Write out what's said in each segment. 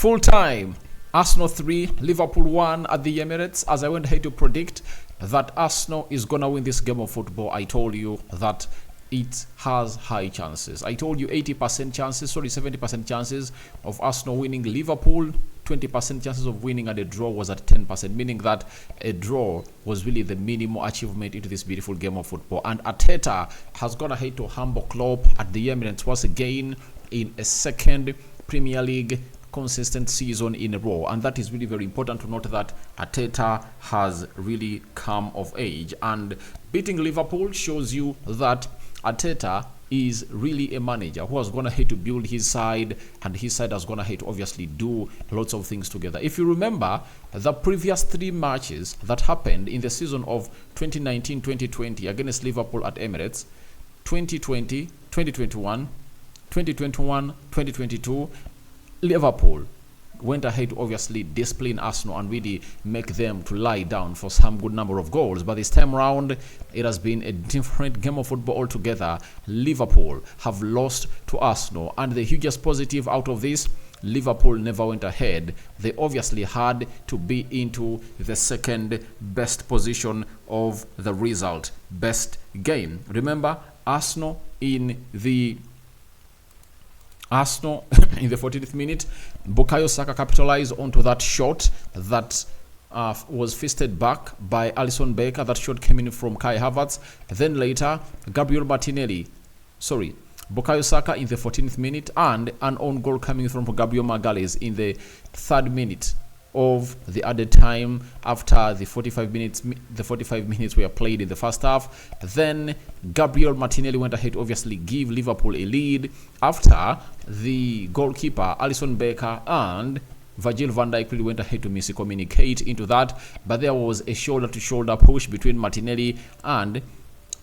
Full time, Arsenal 3, Liverpool 1 at the Emirates. As I went ahead to predict that Arsenal is going to win this game of football, I told you that it has high chances. I told you 80% chances, 70% chances of Arsenal winning. Liverpool, 20% chances of winning, and a draw was at 10%, meaning that a draw was really the minimum achievement into this beautiful game of football. And Arteta has gone ahead to humble Klopp at the Emirates once again in a second Premier League consistent season in a row, and that is really very important to note that Arteta has really come of age, and beating Liverpool shows you that Arteta is really a manager who has gone ahead to build his side, and his side has gone ahead to obviously do lots of things together. If you remember the previous 3 matches that happened in the season of 2019-2020 against Liverpool at Emirates, 2020, 2021, 2021, 2022, Liverpool went ahead to obviously discipline Arsenal and really make them to lie down for some good number of goals. But this time around, it has been a different game of football altogether. Liverpool have lost to Arsenal, and the hugest positive out of this, Liverpool never went ahead. They obviously had to be into the second best position of the result, best game. Remember, Arsenal in the 14th minute, Bukayo Saka capitalized onto that shot that was fisted back by Alisson Becker. That shot came in from Kai Havertz. Then later, Bukayo Saka in the 14th minute, and an own goal coming from Gabriel Magalhaes in the 3rd minute of the added time after the 45 minutes were played in the first half. Then Gabriel Martinelli went ahead to obviously give Liverpool a lead after the goalkeeper Alisson Becker and Virgil van Dijk really went ahead to miscommunicate into that, but there was a shoulder-to-shoulder push between Martinelli and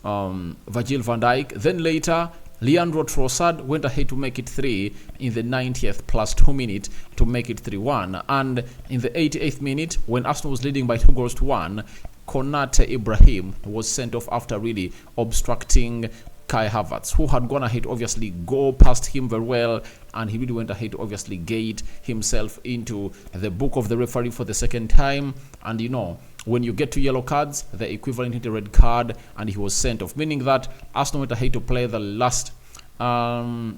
Virgil van Dijk. Then later, Leandro Trossard went ahead to make it 3 in the 90th plus 2 minutes to make it 3-1. And in the 88th minute, when Arsenal was leading by 2-1, Konate Ibrahim was sent off after really obstructing Kai Havertz, who had gone ahead to obviously go past him very well, and he really went ahead to obviously gate himself into the book of the referee for the second time. And you know, when you get to yellow cards, the equivalent to the red card, and he was sent off, meaning that Arsenal went ahead to play the last 8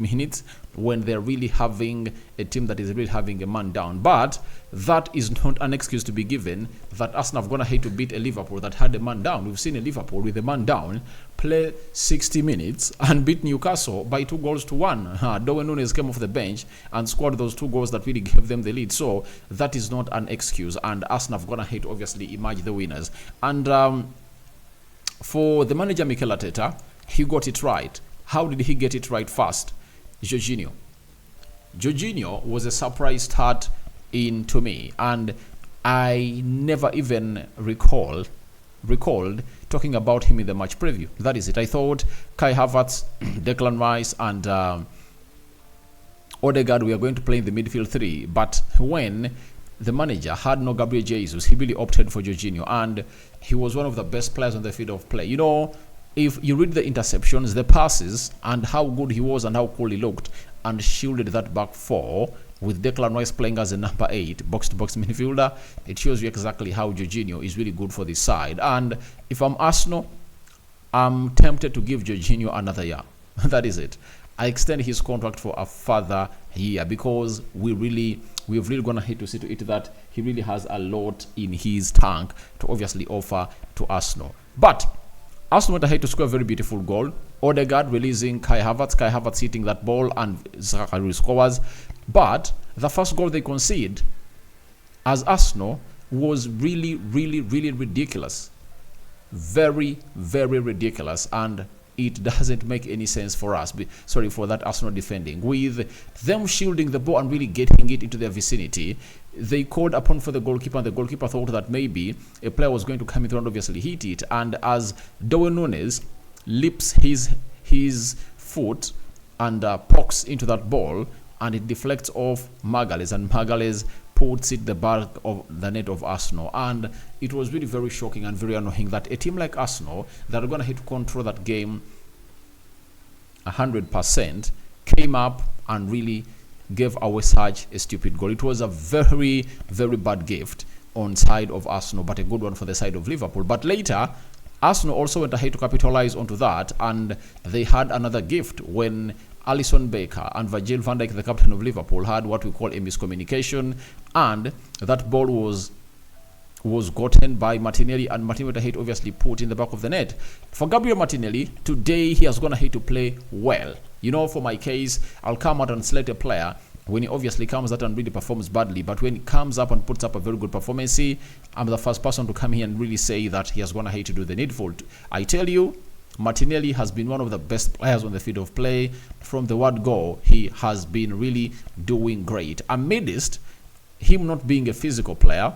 minutes when they're really having a team that is really having a man down. But that is not an excuse to be given that Arsenal have gone ahead to beat a Liverpool that had a man down. We've seen a Liverpool with a man down play 60 minutes and beat Newcastle by 2-1. Darwin Núñez came off the bench and scored those 2 goals that really gave them the lead. So that is not an excuse, and Arsenal have gone ahead to obviously emerge the winners. And for the manager Mikel Arteta, he got it right. How did he get it right first? Jorginho was a surprise start to me, and I never even recalled talking about him in the match preview. That is it. I thought Kai Havertz, Declan Rice, and Odegaard were going to play in the midfield 3, but when the manager had no Gabriel Jesus, he really opted for Jorginho, and he was one of the best players on the field of play. You know, if you read the interceptions, the passes, and how good he was and how cool he looked, and shielded that back 4 with Declan Rice playing as a number 8 box-to-box midfielder, it shows you exactly how Jorginho is really good for this side. And if I'm Arsenal, I'm tempted to give Jorginho another year. That is it. I extend his contract for a further year because we've really gone ahead to see to it that he really has a lot in his tank to obviously offer to Arsenal. But Arsenal went ahead to score a very beautiful goal. Odegaard releasing Kai Havertz hitting that ball, and Zachary scores. But the first goal they concede as Arsenal was really ridiculous. Very, very ridiculous, and it doesn't make any sense for us. Sorry for that Arsenal defending. With them shielding the ball and really getting it into their vicinity, they called upon for the goalkeeper, and the goalkeeper thought that maybe a player was going to come in and obviously hit it. And as Darwin Núñez lips his foot and pokes into that ball, and it deflects off Magalhaes, and Magalhaes puts it the back of the net of Arsenal. And it was really very shocking and very annoying that a team like Arsenal that are going to have to control that game 100% came up and really gave away such a stupid goal. It was a very, very bad gift on side of Arsenal, but a good one for the side of Liverpool. But later, Arsenal also went ahead to capitalize onto that, and they had another gift when Alisson Becker and Virgil van Dijk, the captain of Liverpool, had what we call a miscommunication, and that ball was gotten by Martinelli, and Martinelli went ahead obviously put in the back of the net. For Gabriel Martinelli, today he has gone ahead to play well. You know, for my case, I'll come out and select a player when he obviously comes out and really performs badly, but when he comes up and puts up a very good performance, I'm the first person to come here and really say that he has gone ahead to do the needful. I tell you, Martinelli has been one of the best players on the field of play. From the word go, he has been really doing great. Amidst him not being a physical player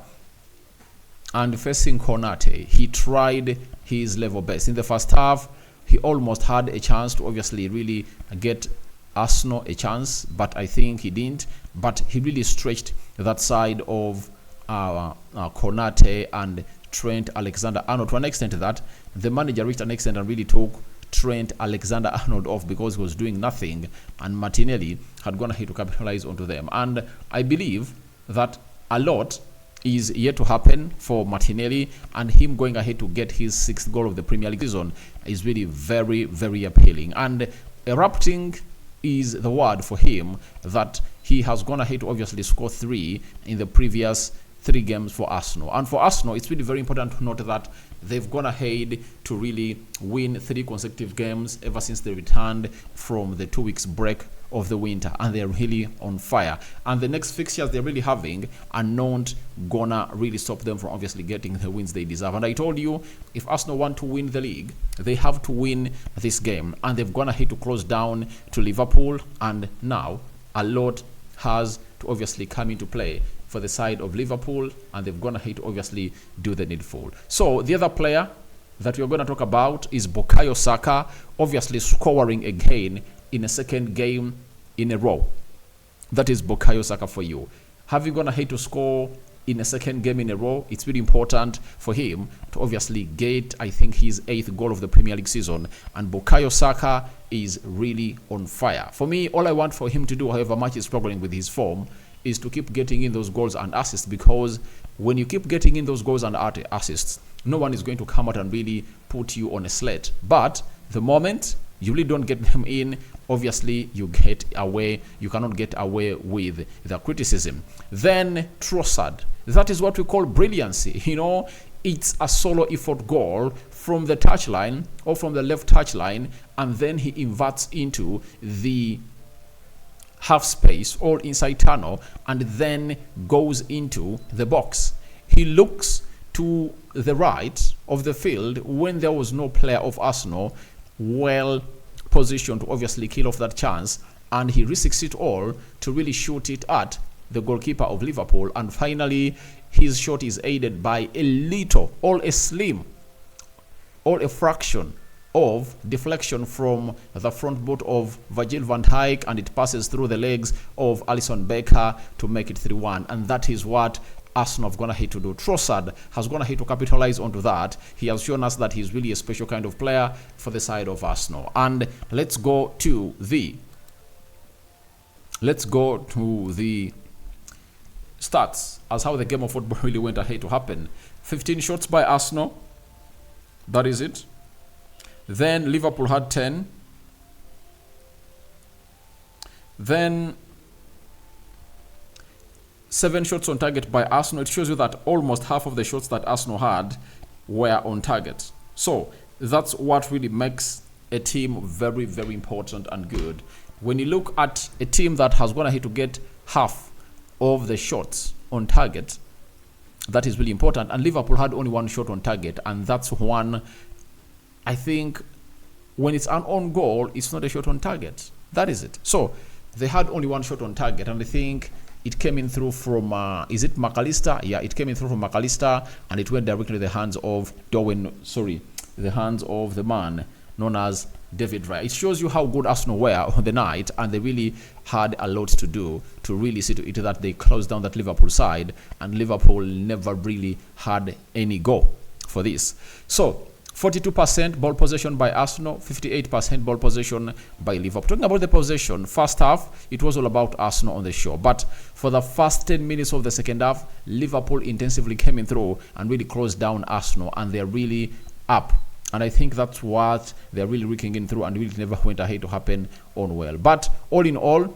and facing Konate, he tried his level best. In the first half, he almost had a chance to obviously really get Arsenal a chance, but I think he didn't. But he really stretched that side of Konate and Trent Alexander-Arnold to an extent that the manager reached an extent and really took Trent Alexander-Arnold off because he was doing nothing, and Martinelli had gone ahead to capitalize onto them. And I believe that a lot is yet to happen for Martinelli, and him going ahead to get his 6th goal of the Premier League season is really very, very appealing. And erupting is the word for him, that he has gone ahead to obviously score 3 in the previous 3 games for Arsenal. And for Arsenal, it's really very important to note that they've gone ahead to really win 3 consecutive games ever since they returned from the 2 weeks break of the winter, and they're really on fire. And the next fixtures they're really having are not gonna really stop them from obviously getting the wins they deserve. And I told you, if Arsenal want to win the league, they have to win this game, and they've gone ahead to close down to Liverpool, and now a lot has to obviously come into play for the side of Liverpool, and they've gone ahead to obviously do the needful. So the other player that we're going to talk about is Bukayo Saka, obviously scoring again in a second game in a row. That is Bukayo Saka for you. Having gone ahead to score in a second game in a row, it's really important for him to obviously get, I think, his 8th goal of the Premier League season. And Bukayo Saka is really on fire. For me, all I want for him to do, however much he's struggling with his form, is to keep getting in those goals and assists, because when you keep getting in those goals and assists, no one is going to come out and really put you on a slate. But the moment you really don't get them in, obviously you cannot get away with the criticism. Then Trossard, that is what we call brilliancy. You know, it's a solo effort goal from the touchline or from the left touchline, and then he inverts into the half space or inside tunnel and then goes into the box. He looks to the right of the field when there was no player of Arsenal well positioned to obviously kill off that chance, and he risks it all to really shoot it at the goalkeeper of Liverpool. And finally, his shot is aided by a little, or a slim, or a fraction of deflection from the front boot of Virgil van Dijk, and it passes through the legs of Alisson Becker to make it 3-1. And that is what Arsenal have gone ahead to do. Trossard has gone ahead to capitalize onto that. He has shown us that he's really a special kind of player for the side of Arsenal. And let's go to the stats as how the game of football really went ahead to happen. 15 shots by Arsenal. That is it. Then Liverpool had 10. Then 7 shots on target by Arsenal. It shows you that almost half of the shots that Arsenal had were on target. So that's what really makes a team very, very important and good. When you look at a team that has gone ahead to get half of the shots on target, that is really important. And Liverpool had only 1 shot on target, and that's one. I think when it's an own goal, it's not a shot on target. That is it. So they had only 1 shot on target, and I think it came in through from, is it McAllister? Yeah, it came in through from McAllister, and it went directly to the hands of the hands of the man known as David Raya. It shows you how good Arsenal were on the night, and they really had a lot to do to really see to it that they closed down that Liverpool side, and Liverpool never really had any go for this. So 42% ball possession by Arsenal, 58% ball possession by Liverpool. Talking about the possession, first half, it was all about Arsenal on the show. But for the first 10 minutes of the second half, Liverpool intensively came in through and really closed down Arsenal, and they're really up. And I think that's what they're really wrecking in through, and really never went ahead to happen on well. But all in all,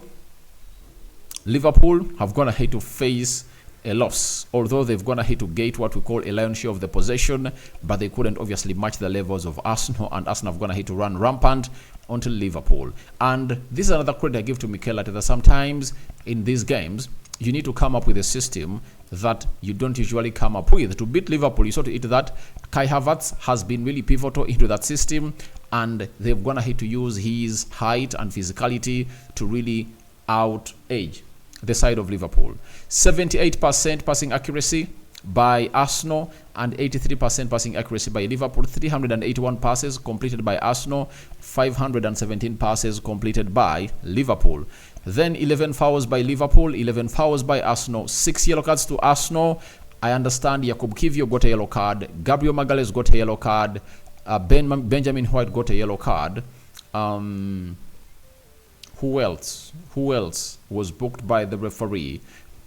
Liverpool have gone ahead to face a loss, although they've gone ahead to get what we call a lion's share of the possession, but they couldn't obviously match the levels of Arsenal, and Arsenal have gone ahead to run rampant onto Liverpool. And this is another credit I give to Mikel Arteta. Sometimes in these games, you need to come up with a system that you don't usually come up with. To beat Liverpool, you saw to it that Kai Havertz has been really pivotal into that system, and they've gone ahead to use his height and physicality to really out-edge the side of Liverpool. 78% passing accuracy by Arsenal and 83% passing accuracy by Liverpool. 381 passes completed by Arsenal, 517 passes completed by Liverpool. Then 11 fouls by Liverpool, 11 fouls by Arsenal, 6 yellow cards to Arsenal. I understand Jakub Kiwior got a yellow card, Gabriel Magalhaes got a yellow card, Benjamin White got a yellow card. Who else was booked by the referee?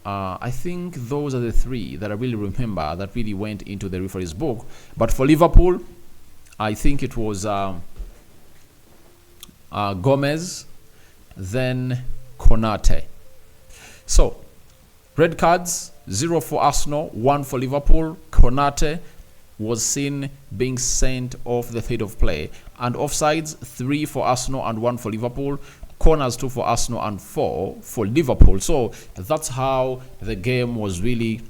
I think those are the three that I really remember that really went into the referee's book. But for Liverpool, I think it was Gomez, then Konate. So, red cards, 0 for Arsenal, 1 for Liverpool. Konate was seen being sent off the field of play. And offsides, 3 for Arsenal and 1 for Liverpool. Corners, 2 for Arsenal and 4 for Liverpool. So that's how the game was really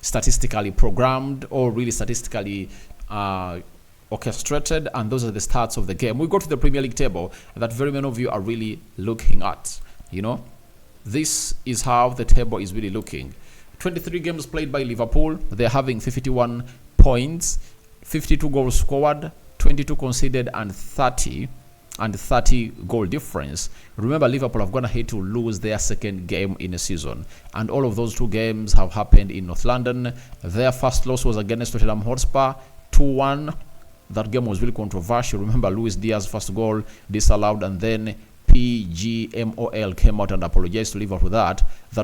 statistically programmed, or really statistically orchestrated, and those are the stats of the game. We go to the Premier League table that very many of you are really looking at. You know, this is how the table is really looking. 23 games played by Liverpool. They're having 51 points, 52 goals scored, 22 conceded, and 30 goal difference. Remember, Liverpool have gone ahead to lose their second game in a season, and all of those 2 games have happened in North London. Their first loss was against Tottenham Hotspur, 2-1. That game was really controversial. Remember, Luis Diaz's first goal disallowed, and then PGMOL came out and apologized to Liverpool that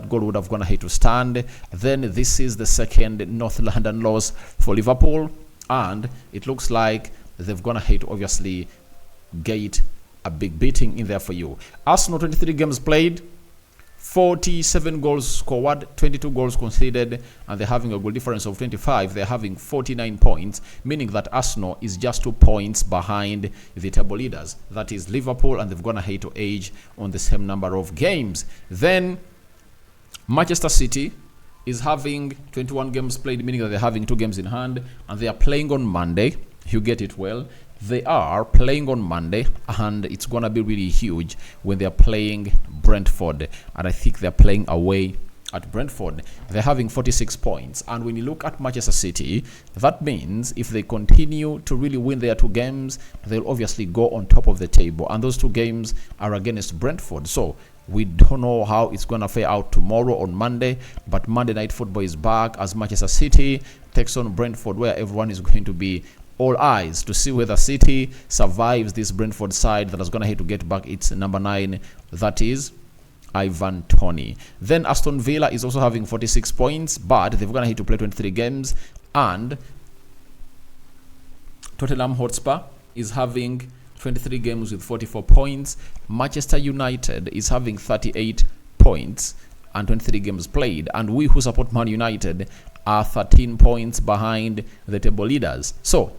goal would have gone ahead to stand. Then this is the second North London loss for Liverpool, and it looks like they've gone ahead to obviously get a big beating in there for you. Arsenal, 23 games played, 47 goals scored, 22 goals conceded, and they're having a goal difference of 25. They're having 49 points, meaning that Arsenal is just 2 points behind the table leaders. That is Liverpool, and they've gone ahead to age on the same number of games. Then Manchester City is having 21 games played, meaning that they're having 2 games in hand, and they are playing on Monday. You get it well. They are playing on Monday, and it's going to be really huge when they're playing Brentford. And I think they're playing away at Brentford. They're having 46 points. And when you look at Manchester City, that means if they continue to really win their 2 games, they'll obviously go on top of the table. And those 2 games are against Brentford. So we don't know how it's going to fare out tomorrow on Monday, but Monday Night Football is back as Manchester City takes on Brentford, where everyone is going to be all eyes to see whether City survives this Brentford side that is going to have to get back its number 9, that is Ivan Toney. Then Aston Villa is also having 46 points, but they're going to have to play 23 games, and Tottenham Hotspur is having 23 games with 44 points. Manchester United is having 38 points and 23 games played, and we who support Man United are 13 points behind the table leaders. So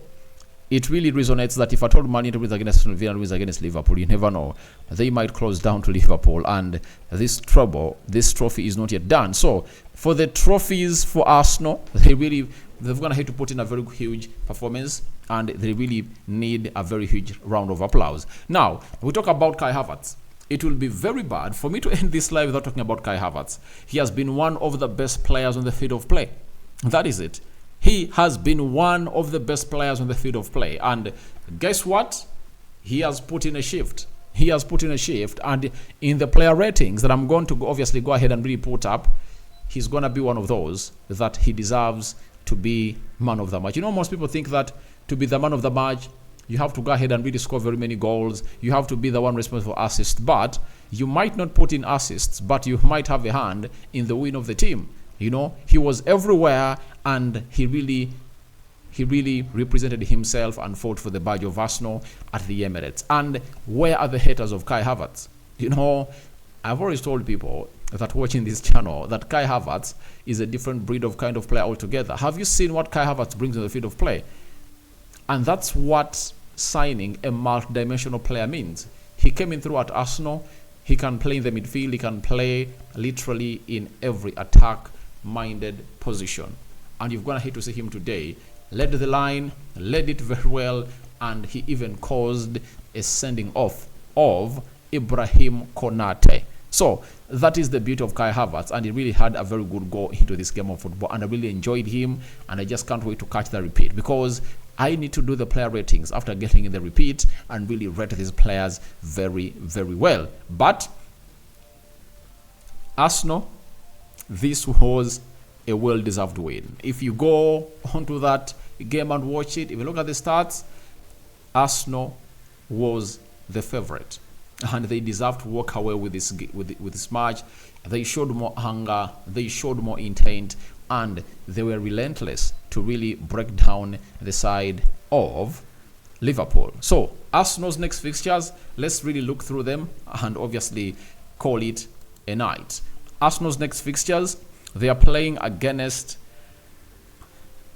it really resonates that if I told Man United wins against Aston Villa and wins against Liverpool, you never know, they might close down to Liverpool, and this trophy is not yet done. So for the trophies for Arsenal, they're going to have to put in a very huge performance, and they really need a very huge round of applause. Now we talk about Kai Havertz. It will be very bad for me to end this live without talking about Kai Havertz. He has been one of the best players on the field of play. That is it. He has been one of the best players on the field of play. And guess what? He has put in a shift. And in the player ratings that I'm going to obviously go ahead and really put up, he's going to be one of those that he deserves to be man of the match. You know, most people think that to be the man of the match, you have to go ahead and really score very many goals. You have to be the one responsible for assists. But you might not put in assists, but you might have a hand in the win of the team. You know, he was everywhere, and he really represented himself and fought for the badge of Arsenal at the Emirates. And where are the haters of Kai Havertz? You know, I've always told people that watching this channel that Kai Havertz is a different breed of kind of player altogether. Have you seen what Kai Havertz brings on the field of play? And that's what signing a multi-dimensional player means. He came in through at Arsenal. He can play in the midfield. He can play literally in every attack-minded position. And you've gone ahead to see him today. Led the line, led it very well, and he even caused a sending off of Ibrahim Konate. So that is the beauty of Kai Havertz, and he really had a very good go into this game of football, and I really enjoyed him, and I just can't wait to catch the repeat, because I need to do the player ratings after getting in the repeat and really rate these players very, very well. But Arsenal, this was a well-deserved win. If you go onto that game and watch it, if you look at the stats, Arsenal was the favorite, and they deserve to walk away with this match. They showed more hunger, they showed more intent, and they were relentless to really break down the side of Liverpool. So Arsenal's next fixtures, let's really look through them and obviously call it a night. Arsenal's next fixtures, they are playing against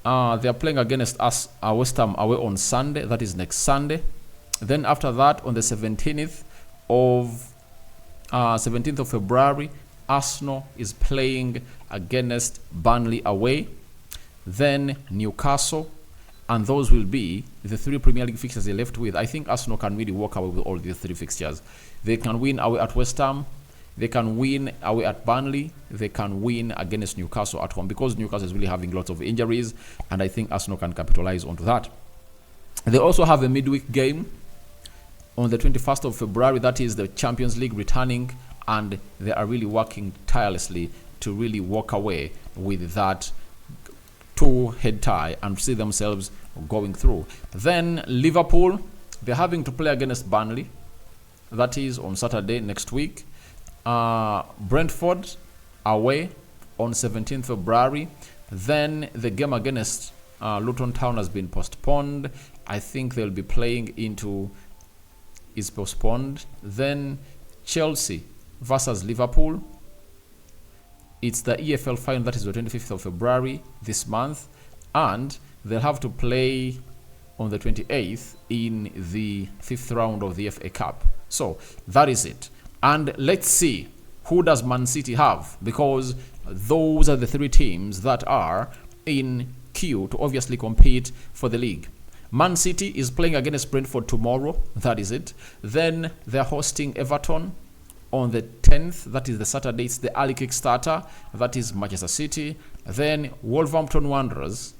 us, West Ham away on Sunday. That is next Sunday. Then after that, on the 17th of February, Arsenal is playing against Burnley away, then Newcastle, and those will be the three Premier League fixtures they're left with. I think Arsenal can really walk away with all these three fixtures. They can win away at West Ham, they can win away at Burnley, they can win against Newcastle at home, because Newcastle is really having lots of injuries, and I think Arsenal can capitalize onto that. They also have a midweek game on the 21st of February, that is the Champions League returning, and they are really working tirelessly to really walk away with that two-head tie and see themselves going through. Then Liverpool, they're having to play against Burnley. That is on Saturday next week. Brentford away on 17th February. Then the game against Luton Town has been postponed. I think they'll be playing into is postponed. Then Chelsea versus Liverpool. It's the EFL final, that is the 25th of February this month, and they'll have to play on the 28th in the 5th round of the FA Cup. So that is it. And let's see, who does Man City have? Because those are the three teams that are in queue to obviously compete for the league. Man City is playing against Brentford tomorrow. That is it. Then they're hosting Everton on the 10th. That is the Saturday. It's the early kickstarter. That is Manchester City. Then Wolverhampton Wanderers.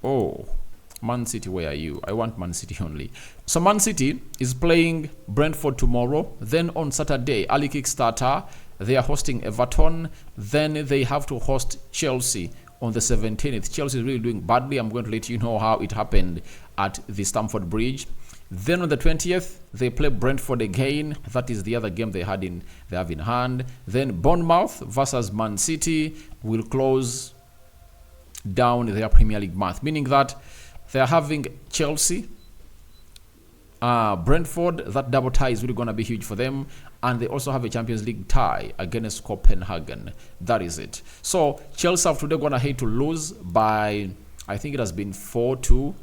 Oh, Man City, where are you? I want Man City only. So Man City is playing Brentford tomorrow. Then on Saturday, early kickstarter, they are hosting Everton. Then they have to host Chelsea on the 17th. Chelsea is really doing badly. I'm going to let you know how it happened at the Stamford Bridge. Then on the 20th, they play Brentford again. That is the other game they have in hand. Then Bournemouth versus Man City will close down their Premier League month, meaning that they are having Chelsea, Brentford. That double tie is really going to be huge for them. And they also have a Champions League tie against Copenhagen. That is it. So Chelsea have today gone ahead to lose by, I think it has been 4-2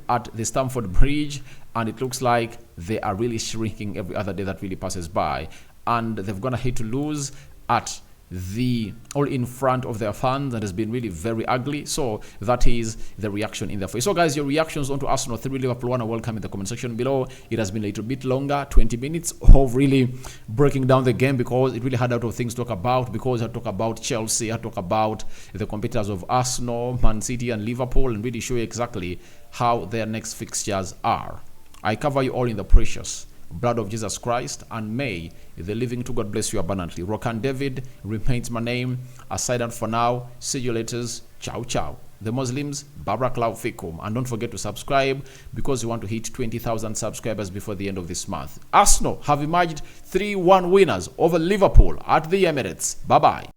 at the Stamford Bridge. And it looks like they are really shrinking every other day that really passes by. And they've gone ahead to lose at the all in front of their fans, that has been really very ugly. So that is the reaction in their face. So guys, your reactions onto Arsenal 3 Liverpool 1 are welcome in the comment section below. It has been a little bit longer, 20 minutes of really breaking down the game, because it really had a lot of things to talk about, because I talk about Chelsea, I talk about the competitors of Arsenal, Man City and Liverpool, and really show you exactly how their next fixtures are. I cover you all in the precious blood of Jesus Christ, and may the living to God bless you abundantly. Rokani David remains my name. Aside and for now, see you later. Ciao, ciao. the Muslims, Barakallahu fikum. And don't forget to subscribe because we want to hit 20,000 subscribers before the end of this month. Arsenal have emerged 3-1 winners over Liverpool at the Emirates. Bye-bye.